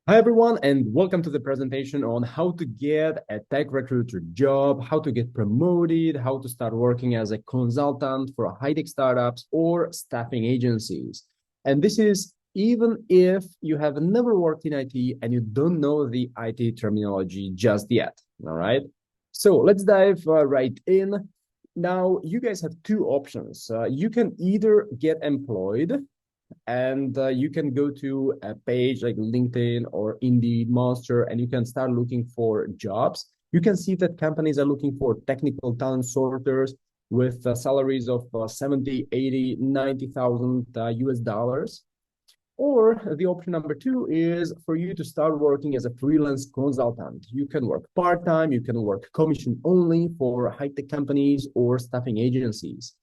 Hi everyone, and welcome to the presentation on how to get a tech recruiter job, how to get promoted, how to start working as a consultant for high-tech startups or staffing agencies. And this is even if you have never worked in IT and you don't know the IT terminology just yet. All right. So let's dive right in. Now, you guys have two options. You can either get employed and you can go to a page like LinkedIn or Indeed, Monster, and you can start looking for jobs. You can see that companies are looking for technical talent sorters with salaries of 70, 80, 90,000 US dollars. Or the option number two is for you to start working as a freelance consultant. You can work part-time, you can work commission only for high-tech companies or staffing agencies.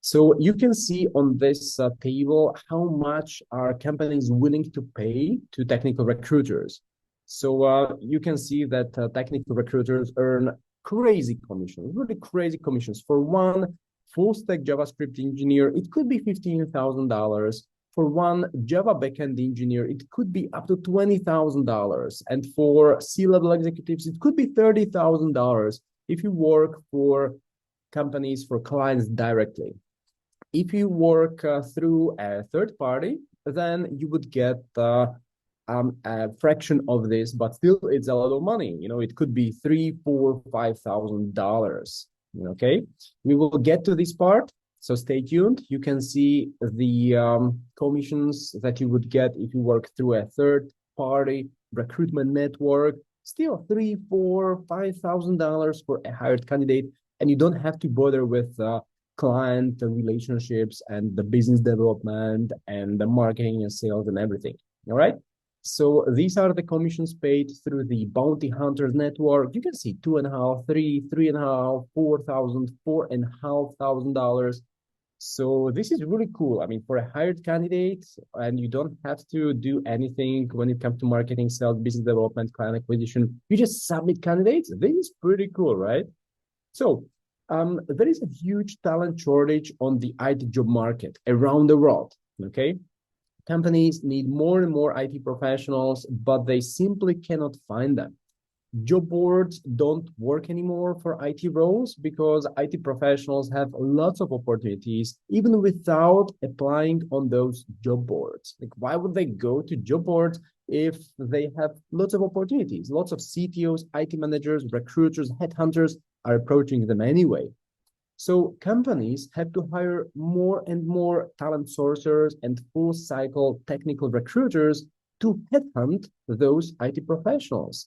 So you can see on this table how much are companies willing to pay to technical recruiters. So you can see that technical recruiters earn crazy commissions, really crazy commissions. For one full stack JavaScript engineer, it could be $15,000. For one Java backend engineer, it could be up to $20,000. And for C-level executives, it could be $30,000 if you work for companies, for clients directly. If you work through a third party, then you would get a fraction of this, but still it's a lot of money. You know, it could be $3, $4, $5,000. Okay, we will get to this part, so stay tuned. You can see the commissions that you would get if you work through a third party recruitment network. Still $3, $4, $5,000 for a hired candidate, and you don't have to bother with client relationships and the business development and the marketing and sales and everything. All right. So these are the commissions paid through the Bounty Hunters network. You can see 2.5, 3, 3.5, 4,000, $4,500. So this is really cool. I mean, for a hired candidate, and you don't have to do anything when it comes to marketing, sales, business development, client acquisition. You just submit candidates. This is pretty cool, right? So there is a huge talent shortage on the IT job market around the world. Okay. Companies need more and more IT professionals, but they simply cannot find them. Job boards don't work anymore for IT roles because IT professionals have lots of opportunities even without applying on those job boards. Like, why would they go to job boards if they have lots of opportunities? Lots of CTOs, IT managers, recruiters, headhunters are approaching them anyway. So companies have to hire more and more talent sourcers and full cycle technical recruiters to headhunt those IT professionals.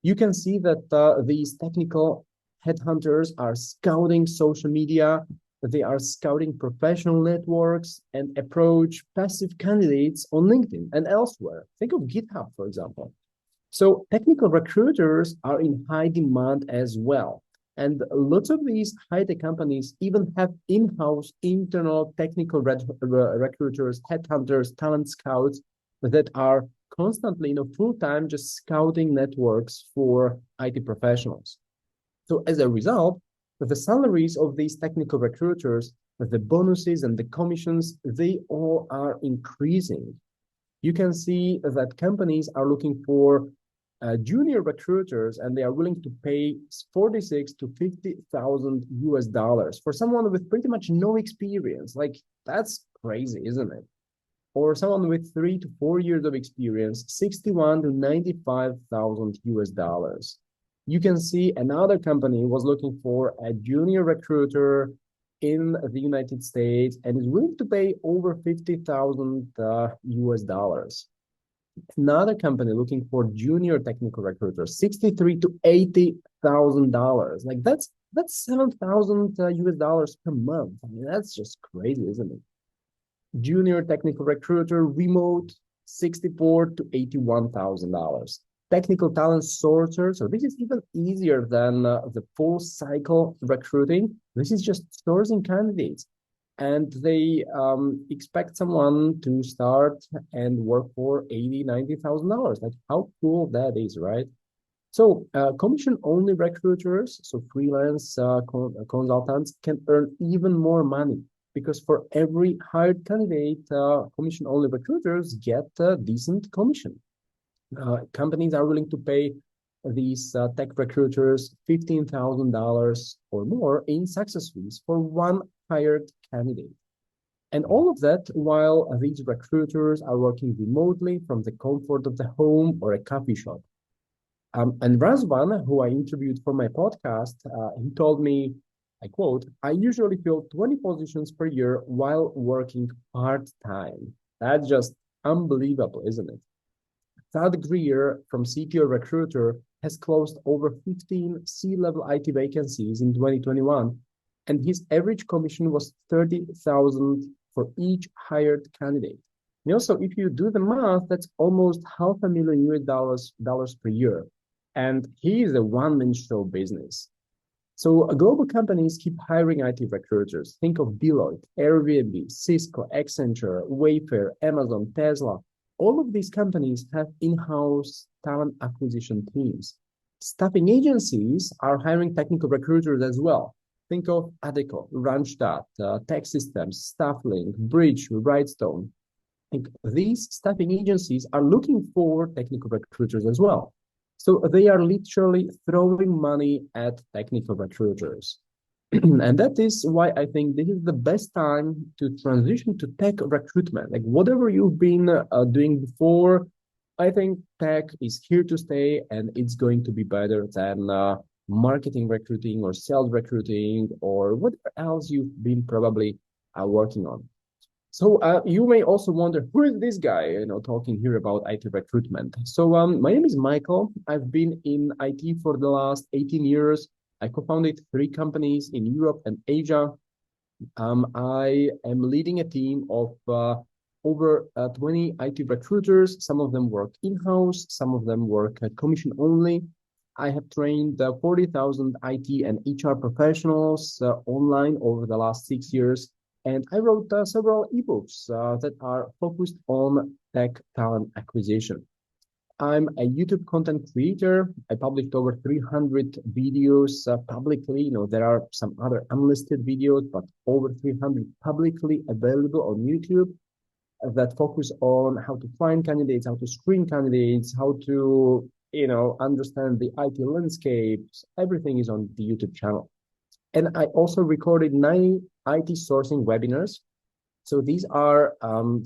You can see that these technical headhunters are scouting social media, they are scouting professional networks and approach passive candidates on LinkedIn and elsewhere. Think of GitHub, for example. So technical recruiters are in high demand as well. And lots of these high-tech companies even have in-house internal technical recruiters, headhunters, talent scouts that are constantly, full-time just scouting networks for IT professionals. So as a result, the salaries of these technical recruiters, the bonuses and the commissions, they all are increasing. You can see that companies are looking for junior recruiters, and they are willing to pay 46 to 50,000 US dollars for someone with pretty much no experience. Like, that's crazy, isn't it? Or someone with 3 to 4 years of experience, 61 to 95,000 US dollars. You can see another company was looking for a junior recruiter in the United States and is willing to pay over 50,000 US dollars. Another company looking for junior technical recruiters, 63 to $80,000. Like, that's 7,000 US dollars per month. I mean, that's just crazy, isn't it? Junior technical recruiter, remote, 64 to $81,000. Technical talent sourcer. So this is even easier than the full cycle recruiting. This is just sourcing candidates, and they expect someone to start and work for 80, $90,000. Like, how cool that is, right? So commission only recruiters, so freelance consultants, can earn even more money because for every hired candidate, commission only recruiters get a decent commission. Companies are willing to pay these tech recruiters $15,000 or more in success fees for one hired candidate. And all of that while these recruiters are working remotely from the comfort of the home or a coffee shop. And Razvan, who I interviewed for my podcast, he told me, I quote, I usually fill 20 positions per year while working part-time. That's just unbelievable, isn't it? Todd Greer from CTO Recruiter has closed over 15 C-level IT vacancies in 2021, and his average commission was 30,000 for each hired candidate. So if you do the math, that's almost $500,000 US per year. And he is a one-man show business. So global companies keep hiring IT recruiters. Think of Deloitte, Airbnb, Cisco, Accenture, Wayfair, Amazon, Tesla. All of these companies have in-house talent acquisition teams. Staffing agencies are hiring technical recruiters as well. Think of Adecco, Randstad, Tech Systems, Stafflink, Bridge, Rightstone. These staffing agencies are looking for technical recruiters as well. So they are literally throwing money at technical recruiters. And that is why I think this is the best time to transition to tech recruitment. Like whatever you've been doing before, I think tech is here to stay and it's going to be better than marketing recruiting or sales recruiting or whatever else you've been probably working on. So you may also wonder, who is this guy, talking here about IT recruitment? So my name is Michael. I've been in IT for the last 18 years. I co-founded 3 companies in Europe and Asia. I am leading a team of over 20 IT recruiters. Some of them work in-house, some of them work commission only. I have trained 40,000 IT and HR professionals online over the last 6 years. And I wrote several ebooks that are focused on tech talent acquisition. I'm a YouTube content creator. I published over 300 videos publicly. There are some other unlisted videos, but over 300 publicly available on YouTube that focus on how to find candidates, how to screen candidates, how to, understand the IT landscapes. Everything is on the YouTube channel. And I also recorded 9 IT sourcing webinars. So these are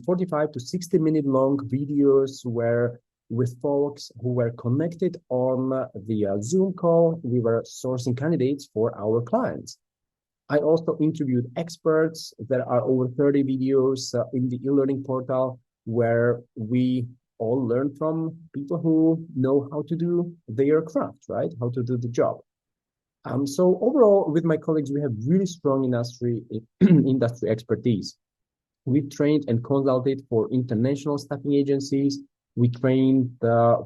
45 to 60-minute long videos where with folks who were connected on the Zoom call, we were sourcing candidates for our clients. I also interviewed experts. There are over 30 videos in the e-learning portal where we all learn from people who know how to do their craft, right? How to do the job. So overall, with my colleagues, we have really strong industry expertise. We've trained and consulted for international staffing agencies. We trained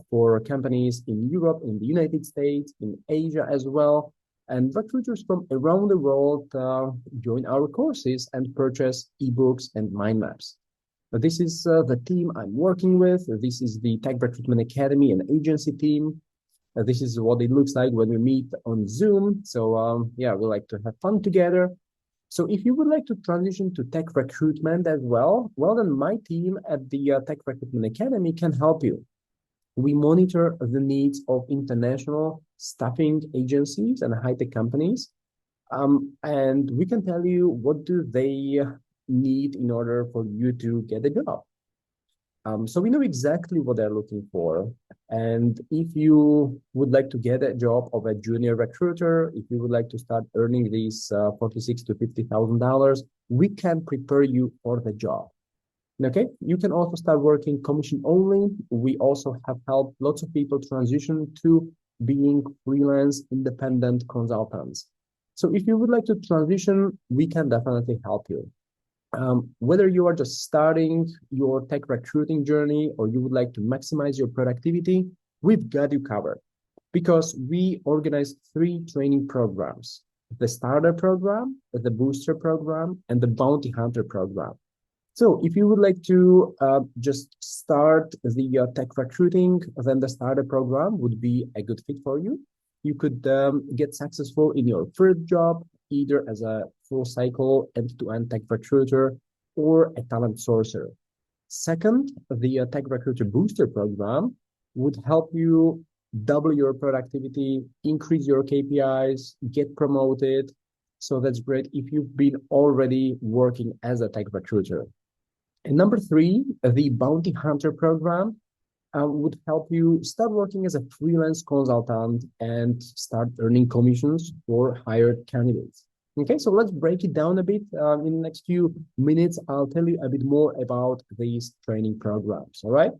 for companies in Europe, in the United States, in Asia as well. And recruiters from around the world join our courses and purchase ebooks and mind maps. This is the team I'm working with. This is the Tech Recruitment Academy and agency team. This is what it looks like when we meet on Zoom. So yeah, we like to have fun together. So if you would like to transition to tech recruitment as well, then my team at the Tech Recruitment Academy can help you. We monitor the needs of international staffing agencies and high-tech companies. And we can tell you what do they need in order for you to get a job. So we know exactly what they're looking for. And if you would like to get a job of a junior recruiter, if you would like to start earning these $46,000 to $50,000, we can prepare you for the job. Okay, you can also start working commission only. We also have helped lots of people transition to being freelance independent consultants. So if you would like to transition, we can definitely help you. Whether you are just starting your tech recruiting journey or you would like to maximize your productivity, we've got you covered because we organize 3 training programs: the starter program, the booster program, and the bounty hunter program. So if you would like to just start the tech recruiting, then the starter program would be a good fit for you. You could get successful in your first job, either as a full cycle end-to-end tech recruiter or a talent sourcer. Second, the tech recruiter booster program would help you double your productivity, increase your KPIs, get promoted. So that's great if you've been already working as a tech recruiter. And number three, the Bounty Hunter program would help you start working as a freelance consultant and start earning commissions for hired candidates. Okay, so let's break it down a bit. In the next few minutes, I'll tell you a bit more about these training programs. All right.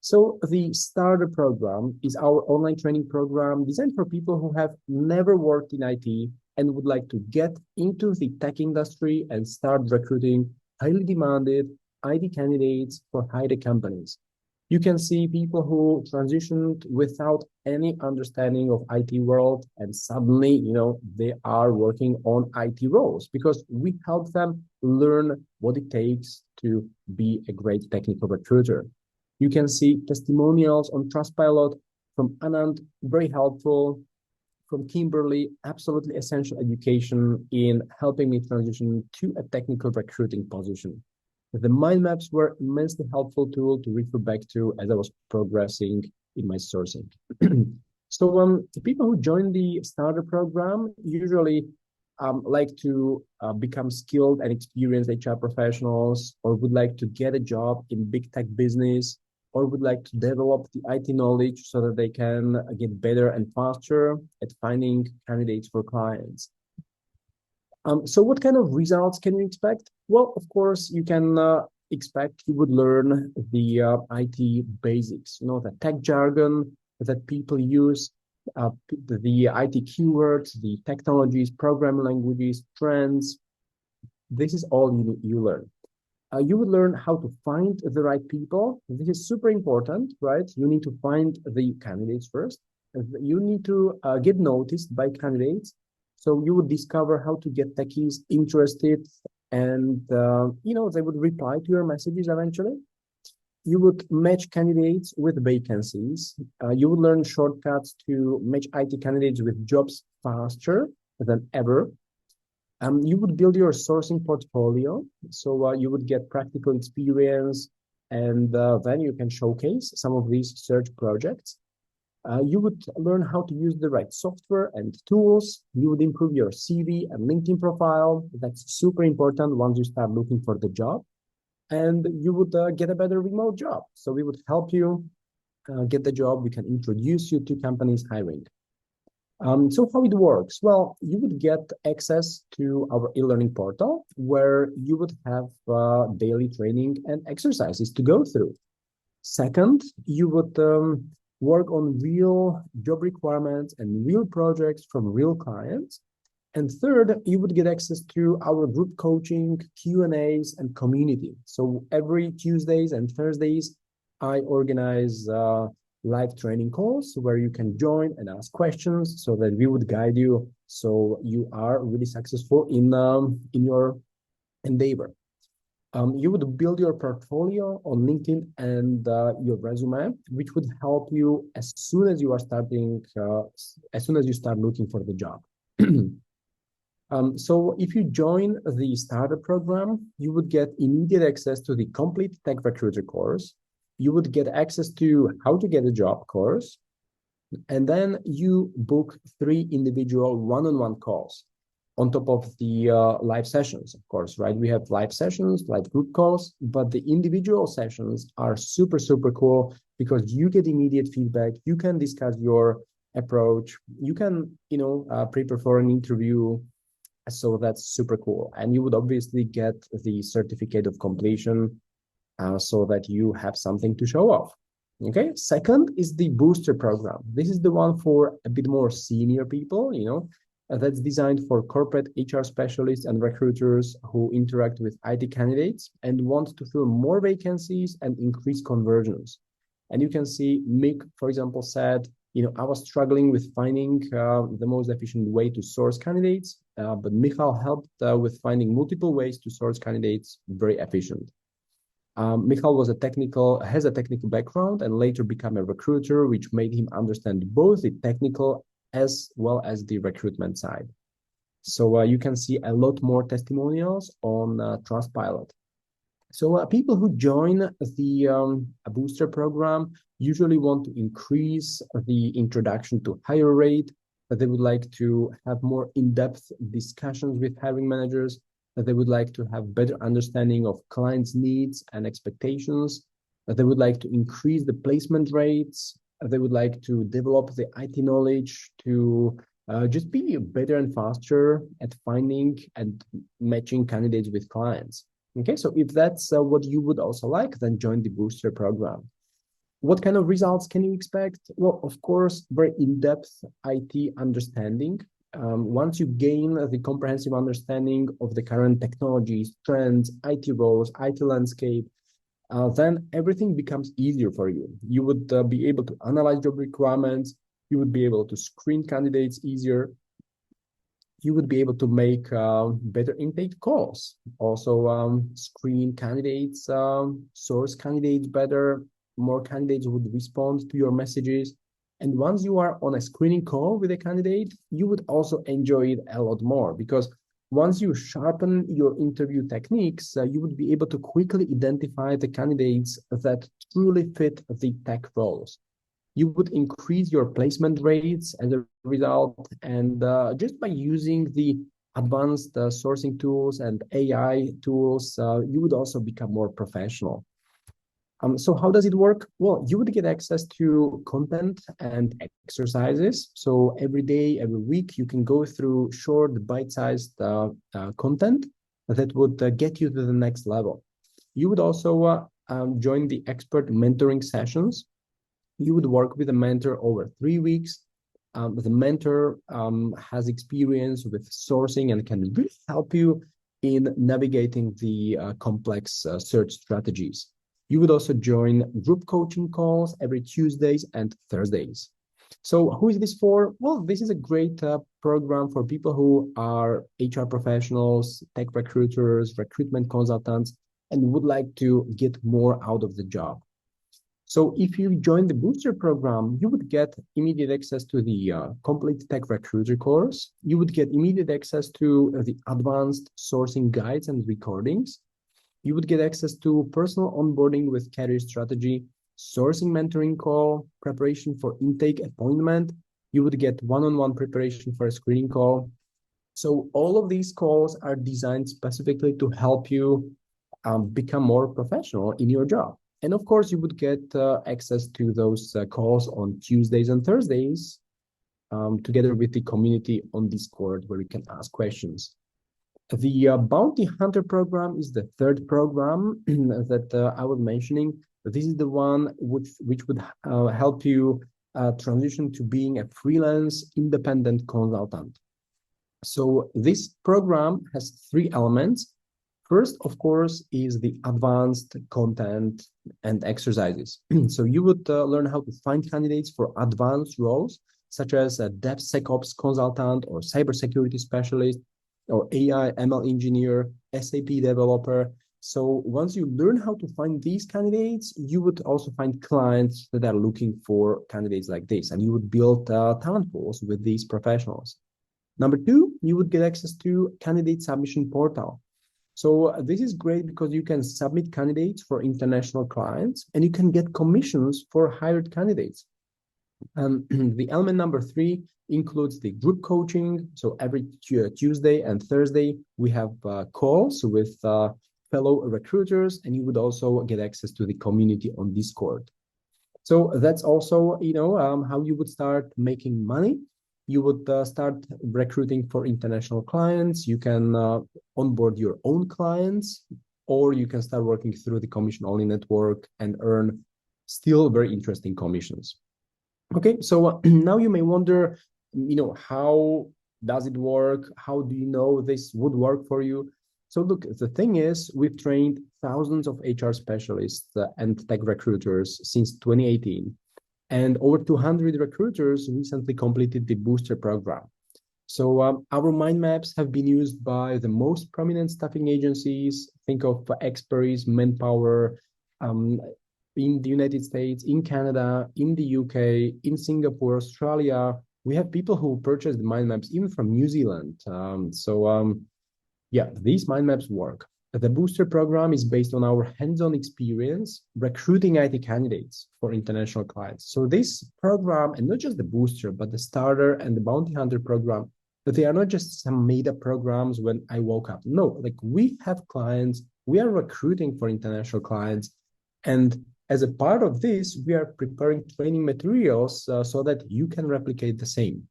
So the starter program is our online training program designed for people who have never worked in IT and would like to get into the tech industry and start recruiting highly demanded IT candidates for high-tech companies. You can see people who transitioned without any understanding of IT world, and suddenly, they are working on IT roles because we help them learn what it takes to be a great technical recruiter. You can see testimonials on Trustpilot from Anand, very helpful, from Kimberly, absolutely essential education in helping me transition to a technical recruiting position. The mind maps were immensely helpful tool to refer back to as I was progressing in my sourcing. So the people who join the starter program usually like to become skilled and experienced HR professionals, or would like to get a job in big tech business, or would like to develop the IT knowledge so that they can get better and faster at finding candidates for clients. So what kind of results can you expect? Well, of course, you can expect you would learn the IT basics, the tech jargon that people use, the IT keywords, the technologies, programming languages, trends. This is all you learn. You would learn how to find the right people. This is super important, right? You need to find the candidates first. You need to get noticed by candidates. So you would discover how to get techies interested, and they would reply to your messages eventually. You would match candidates with vacancies. You would learn shortcuts to match IT candidates with jobs faster than ever. You would build your sourcing portfolio. So you would get practical experience, and then you can showcase some of these search projects. You would learn how to use the right software and tools. You would improve your CV and LinkedIn profile. That's super important once you start looking for the job. And you would get a better remote job. So we would help you get the job. We can introduce you to companies hiring. So how it works? Well, you would get access to our e-learning portal where you would have daily training and exercises to go through. Second, you would work on real job requirements and real projects from real clients. And third, you would get access to our group coaching, Q&As, and community. So every Tuesdays and Thursdays, I organize live training calls where you can join and ask questions so that we would guide you so you are really successful in your endeavor. You would build your portfolio on LinkedIn and your resume, which would help you as soon as you are starting, as soon as you start looking for the job. So if you join the starter program, you would get immediate access to the complete Tech Recruiter course. You would get access to how to get a job course. And then you book 3 individual one-on-one calls on top of the live sessions, of course, right? We have live sessions, live group calls, but the individual sessions are super, super cool because you get immediate feedback. You can discuss your approach. You can, prepare for an interview. So that's super cool. And you would obviously get the certificate of completion so that you have something to show off. Okay. Second is the booster program. This is the one for a bit more senior people, that's designed for corporate HR specialists and recruiters who interact with IT candidates and want to fill more vacancies and increase conversions. And you can see Mick, for example, said, I was struggling with finding the most efficient way to source candidates, but Michal helped with finding multiple ways to source candidates very efficient. Michal has a technical background and later became a recruiter, which made him understand both the technical as well as the recruitment side. So you can see a lot more testimonials on Trustpilot. So people who join the a booster program usually want to increase the introduction to higher rate, that they would like to have more in-depth discussions with hiring managers, that they would like to have better understanding of clients' needs and expectations, that they would like to increase the placement rates, that they would like to develop the IT knowledge to just be better and faster at finding and matching candidates with clients. Okay, so if that's what you would also like, then join the booster program. What kind of results can you expect? Well, of course, very in-depth IT understanding. Once you gain the comprehensive understanding of the current technologies, trends, IT roles, IT landscape, then everything becomes easier for you. You would be able to analyze job requirements. You would be able to screen candidates easier. You would be able to make better intake calls, also screen candidates, source candidates better. More candidates would respond to your messages. And once you are on a screening call with a candidate, you would also enjoy it a lot more, because once you sharpen your interview techniques, you would be able to quickly identify the candidates that truly fit the tech roles. You would increase your placement rates as a result. And just by using the advanced sourcing tools and AI tools, you would also become more professional. So how does it work? Well, you would get access to content and exercises. So every day, every week, you can go through short, bite-sized content that would get you to the next level. You would also join the expert mentoring sessions. You would work with a mentor over 3 weeks. The mentor has experience with sourcing and can really help you in navigating the complex search strategies. You would also join group coaching calls every Tuesdays and Thursdays. So who is this for? Well, this is a great program for people who are HR professionals, tech recruiters, recruitment consultants, and would like to get more out of the job. So if you join the booster program, you would get immediate access to the complete tech recruiter course. You would get immediate access to the advanced sourcing guides and recordings. You would get access to personal onboarding with career strategy, sourcing mentoring call, preparation for intake appointment. You would get one-on-one preparation for a screening call. So all of these calls are designed specifically to help you become more professional in your job. And of course, you would get access to those calls on Tuesdays and Thursdays, together with the community on Discord, where you can ask questions. The Bounty Hunter program is the third program that I was mentioning. This is the one which would help you transition to being a freelance independent consultant. So this program has 3 elements. First, of course, is the advanced content and exercises. So you would learn how to find candidates for advanced roles, such as a DevSecOps consultant or cybersecurity specialist, or AI ML engineer, SAP developer. So once you learn how to find these candidates, you would also find clients that are looking for candidates like this, and you would build talent pools with these professionals. Number 2, you would get access to candidate submission portal. So this is great because you can submit candidates for international clients, and you can get commissions for hired candidates. The element number 3 includes the group coaching. So every Tuesday and Thursday, we have calls with fellow recruiters, and you would also get access to the community on Discord. So that's also, how you would start making money. You would start recruiting for international clients. You can onboard your own clients, or you can start working through the commission-only network and earn still very interesting commissions. Okay, so now you may wonder, how does it work? How do you know this would work for you? So look, the thing is, we've trained thousands of HR specialists and tech recruiters since 2018. And over 200 recruiters recently completed the booster program. So our mind maps have been used by the most prominent staffing agencies. Think of Experis, Manpower, in the United States, in Canada, in the UK, in Singapore, Australia. We have people who purchased the mind maps even from New Zealand. Yeah, these mind maps work. The booster program is based on our hands-on experience recruiting IT candidates for international clients. So this program, and not just the booster, but the starter and the bounty hunter program, but they are not just some made-up programs when I woke up. No, like we have clients, we are recruiting for international clients. And as a part of this, we are preparing training materials so that you can replicate the same.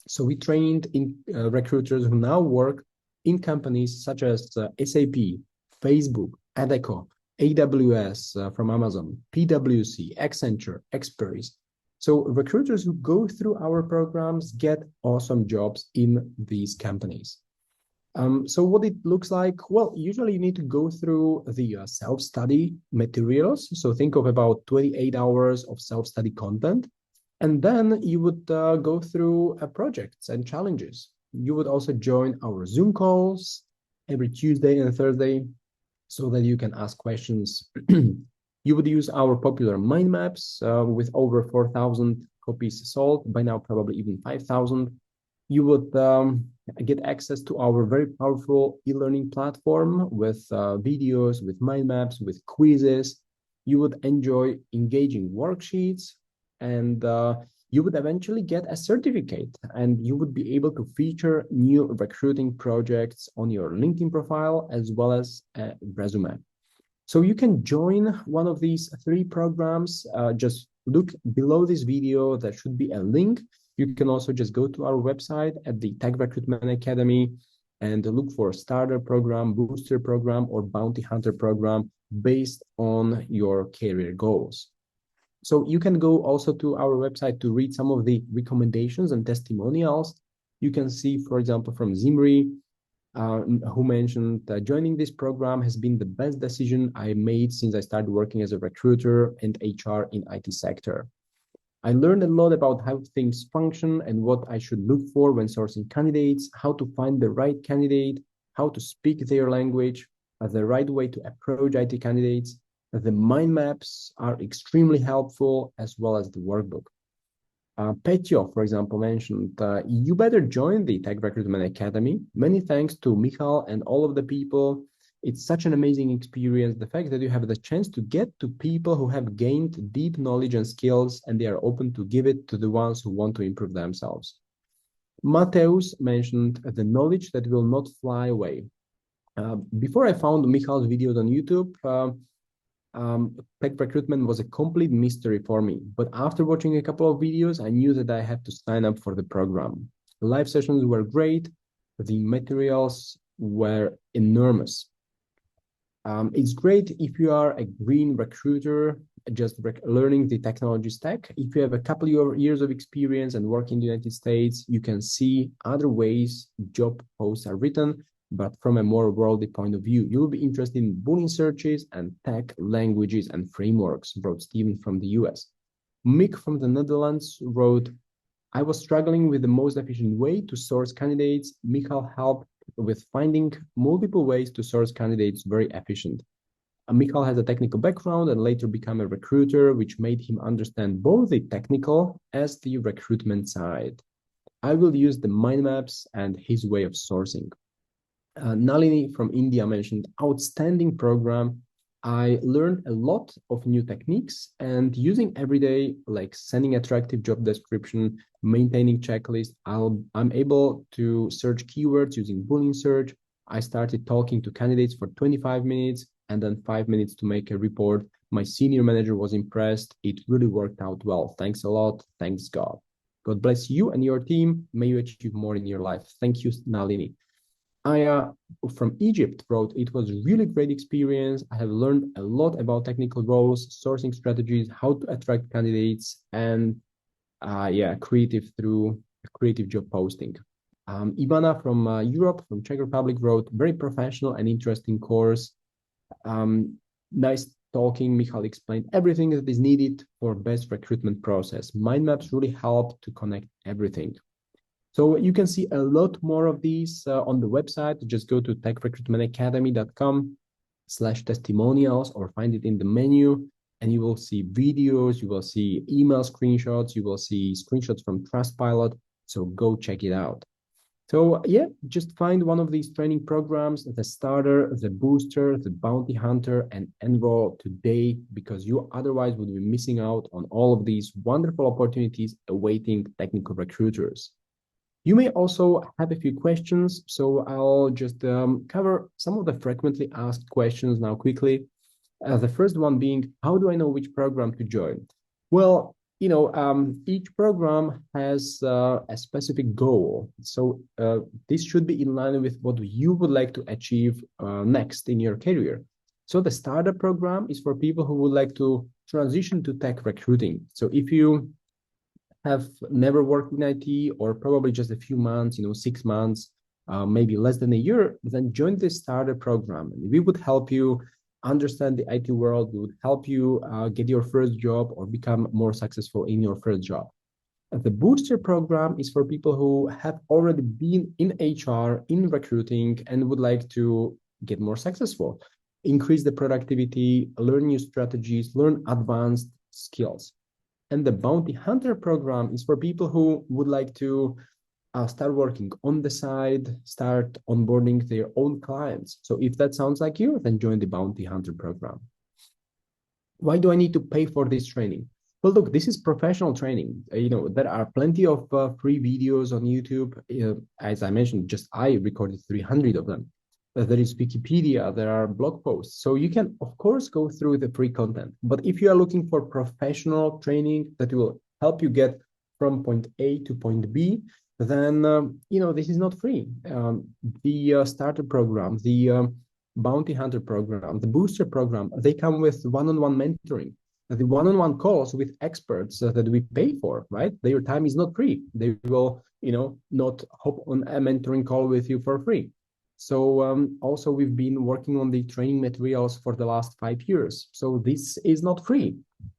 So we trained in recruiters who now work in companies such as SAP, Facebook, Adecco, AWS from Amazon, PwC, Accenture, Experis. So recruiters who go through our programs get awesome jobs in these companies. So what it looks like, well, usually you need to go through the self-study materials. So think of about 28 hours of self-study content. And then you would go through projects and challenges. You would also join our Zoom calls every Tuesday and Thursday so that you can ask questions. You would use our popular mind maps with over 4,000 copies sold, by now probably even 5,000. You would get access to our very powerful e-learning platform with videos, with mind maps, with quizzes. You would enjoy engaging worksheets, and you would eventually get a certificate, and you would be able to feature new recruiting projects on your LinkedIn profile as well as a resume. So you can join one of these 3 programs. Just look below this video. There should be a link. You can also just go to our website at the Tech Recruitment Academy and look for starter program, booster program, or bounty hunter program based on your career goals. So you can go also to our website to read some of the recommendations and testimonials. You can see, for example, from Zimri, who mentioned that joining this program has been the best decision I made since I started working as a recruiter and HR in IT sector. I learned a lot about how things function and what I should look for when sourcing candidates, how to find the right candidate, how to speak their language, the right way to approach IT candidates. The mind maps are extremely helpful, as well as the workbook. Petio, for example, mentioned, you better join the Tech Recruitment Academy. Many thanks to Michal and all of the people. It's such an amazing experience. The fact that you have the chance to get to people who have gained deep knowledge and skills, and they are open to give it to the ones who want to improve themselves. Mateus mentioned the knowledge that will not fly away. Before I found Michal's videos on YouTube, Tech Recruitment was a complete mystery for me. But after watching a couple of videos, I knew that I had to sign up for the program. The live sessions were great. The materials were enormous. It's great if you are a green recruiter, just learning the technology stack. If you have a couple of years of experience and work in the United States, you can see other ways job posts are written, but from a more worldly point of view. You'll be interested in Boolean searches and tech languages and frameworks, wrote Steven from the US. Mick from the Netherlands wrote, I was struggling with the most efficient way to source candidates. Michal helped with finding multiple ways to source candidates very efficient. Michal has a technical background and later became a recruiter, which made him understand both the technical as the recruitment side. I will use the mind maps and his way of sourcing. Nalini from India mentioned, outstanding program. I learned a lot of new techniques and using every day, like sending attractive job description, maintaining checklist. I'm able to search keywords using Boolean search. I started talking to candidates for 25 minutes and then 5 minutes to make a report. My senior manager was impressed. It really worked out well. Thanks a lot. Thanks God. God bless you and your team. May you achieve more in your life. Thank you, Nalini. Aya from Egypt wrote, it was a really great experience. I have learned a lot about technical roles, sourcing strategies, how to attract candidates, and creative job posting. Ivana from Europe, from Czech Republic wrote, very professional and interesting course. Nice talking. Michal explained everything that is needed for best recruitment process. Mind maps really help to connect everything. So you can see a lot more of these on the website. Just go to techrecruitmentacademy.com/testimonials or find it in the menu, and you will see videos, you will see email screenshots, you will see screenshots from Trustpilot. So go check it out. So yeah, just find one of these training programs, the starter, the booster, the bounty hunter, and enroll today, because you otherwise would be missing out on all of these wonderful opportunities awaiting technical recruiters. You may also have a few questions, so I'll just cover some of the frequently asked questions now quickly. The first one being, how do I know which program to join? Well, each program has a specific goal. So this should be in line with what you would like to achieve next in your career. So the startup program is for people who would like to transition to tech recruiting. So if you have never worked in IT, or probably just a few months, 6 months, maybe less than a year, then join the starter program. And we would help you understand the IT world. We would help you get your first job or become more successful in your first job. The booster program is for people who have already been in HR, in recruiting, and would like to get more successful, increase the productivity, learn new strategies, learn advanced skills. And the bounty hunter program is for people who would like to start working on the side, start onboarding their own clients. So if that sounds like you, then join the bounty hunter program. Why do I need to pay for this training? Well, look, this is professional training. There are plenty of free videos on YouTube. As I mentioned, just I recorded 300 of them. There is Wikipedia, there are blog posts. So you can, of course, go through the free content. But if you are looking for professional training that will help you get from point A to point B, then, this is not free. The starter program, the bounty hunter program, the booster program, they come with one-on-one mentoring. The one-on-one calls with experts that we pay for, right? Their time is not free. They will, not hop on a mentoring call with you for free. So also we've been working on the training materials for the last 5 years. So this is not free.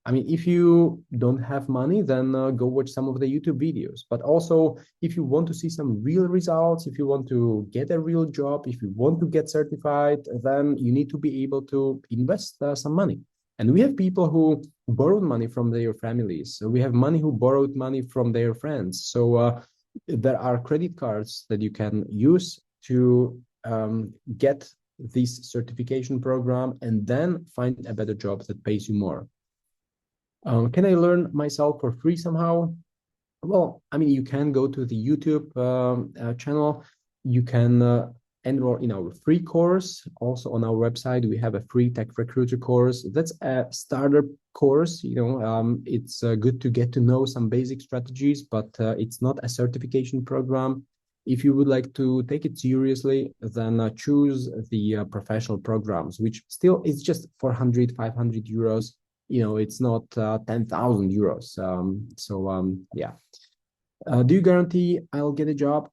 I mean, if you don't have money, then go watch some of the YouTube videos. But also, if you want to see some real results, if you want to get a real job, if you want to get certified, then you need to be able to invest some money. And we have people who borrowed money from their families. So we have money who borrowed money from their friends. So there are credit cards that you can use to get this certification program and then find a better job that pays you more. Can I learn myself for free somehow? Well, I mean, you can go to the YouTube channel. You can enroll in our free course. Also on our website, we have a free tech recruiter course. That's a starter course. It's good to get to know some basic strategies, but it's not a certification program. If you would like to take it seriously, then choose the professional programs, which still is just 400, 500 euros. It's not 10,000 euros. Yeah. Do you guarantee I'll get a job?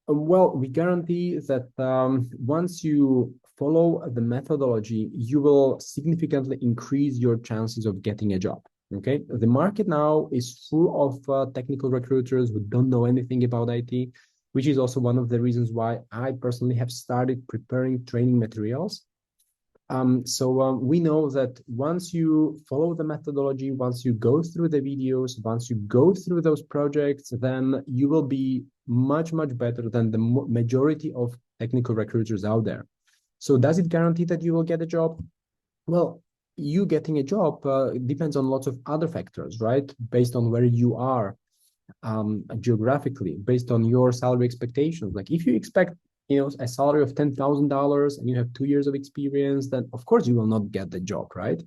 Well, we guarantee that once you follow the methodology, you will significantly increase your chances of getting a job. Okay. The market now is full of technical recruiters who don't know anything about IT, which is also one of the reasons why I personally have started preparing training materials. We know that once you follow the methodology, once you go through the videos, once you go through those projects, then you will be much, much better than the majority of technical recruiters out there. So does it guarantee that you will get a job? Well, you getting a job depends on lots of other factors, right? Based on where you are geographically, based on your salary expectations. Like if you expect a salary of $10,000 and you have 2 years of experience, then of course you will not get the job, right?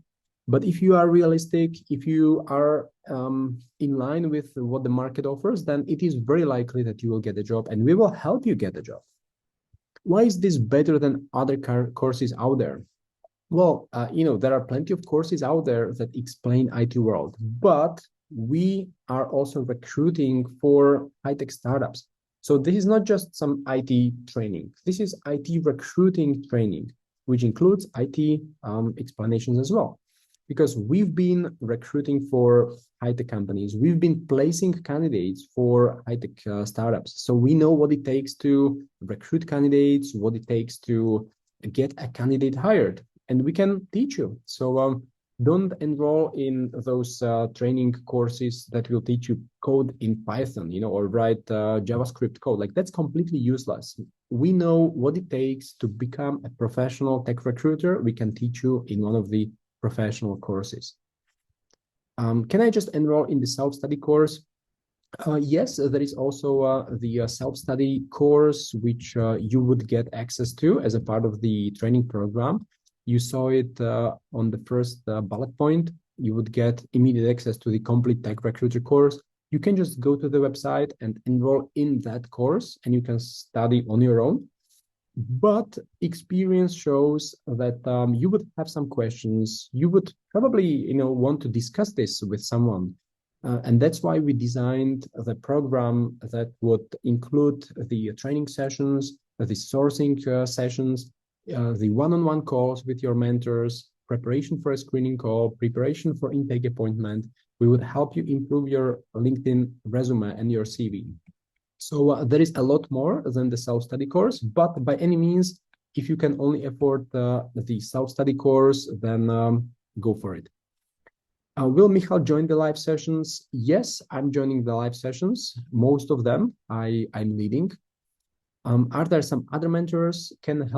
But if you are realistic, if you are in line with what the market offers, then it is very likely that you will get a job and we will help you get a job. Why is this better than other courses out there? Well, there are plenty of courses out there that explain IT world, but we are also recruiting for high-tech startups. So this is not just some IT training. This is IT recruiting training, which includes IT explanations as well. Because we've been recruiting for high-tech companies. We've been placing candidates for high-tech startups. So we know what it takes to recruit candidates, what it takes to get a candidate hired, and we can teach you. So Don't enroll in those training courses that will teach you code in Python, or write JavaScript code. Like, that's completely useless. We know what it takes to become a professional tech recruiter. We can teach you in one of the professional courses. Can I just enroll in the self-study course? Yes, there is also the self-study course, which you would get access to as a part of the training program. You saw it on the first bullet point. You would get immediate access to the complete Tech Recruiter course. You can just go to the website and enroll in that course, and you can study on your own. But experience shows that you would have some questions. You would probably, want to discuss this with someone. And that's why we designed the program that would include the training sessions, the sourcing sessions, the one-on-one calls with your mentors, preparation for a screening call, preparation for intake appointment. We would help you improve your LinkedIn resume and your CV. So there is a lot more than the self-study course, but by any means, if you can only afford the self-study course, then go for it. Will Michal join the live sessions? Yes, I'm joining the live sessions. Most of them I'm leading. Are there some other mentors? Can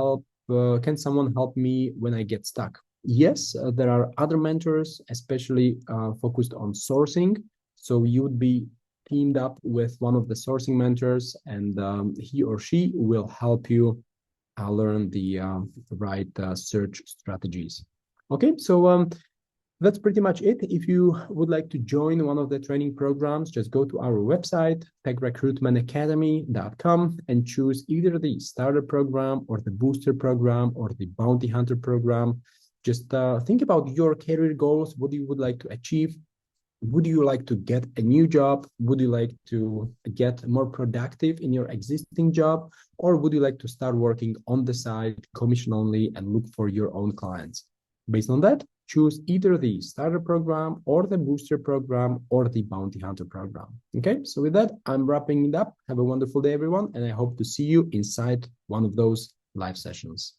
someone help me when I get stuck? Yes, there are other mentors, especially focused on sourcing. So you would be teamed up with one of the sourcing mentors, and he or she will help you learn the right search strategies. Okay, so that's pretty much it. If you would like to join one of the training programs, just go to our website, techrecruitmentacademy.com, and choose either the starter program or the booster program or the bounty hunter program. Just think about your career goals. What you would like to achieve? Would you like to get a new job? Would you like to get more productive in your existing job? Or would you like to start working on the side, commission only, and look for your own clients? Based on that, choose either the starter program or the booster program or the bounty hunter program. Okay, so with that, I'm wrapping it up. Have a wonderful day, everyone, and I hope to see you inside one of those live sessions.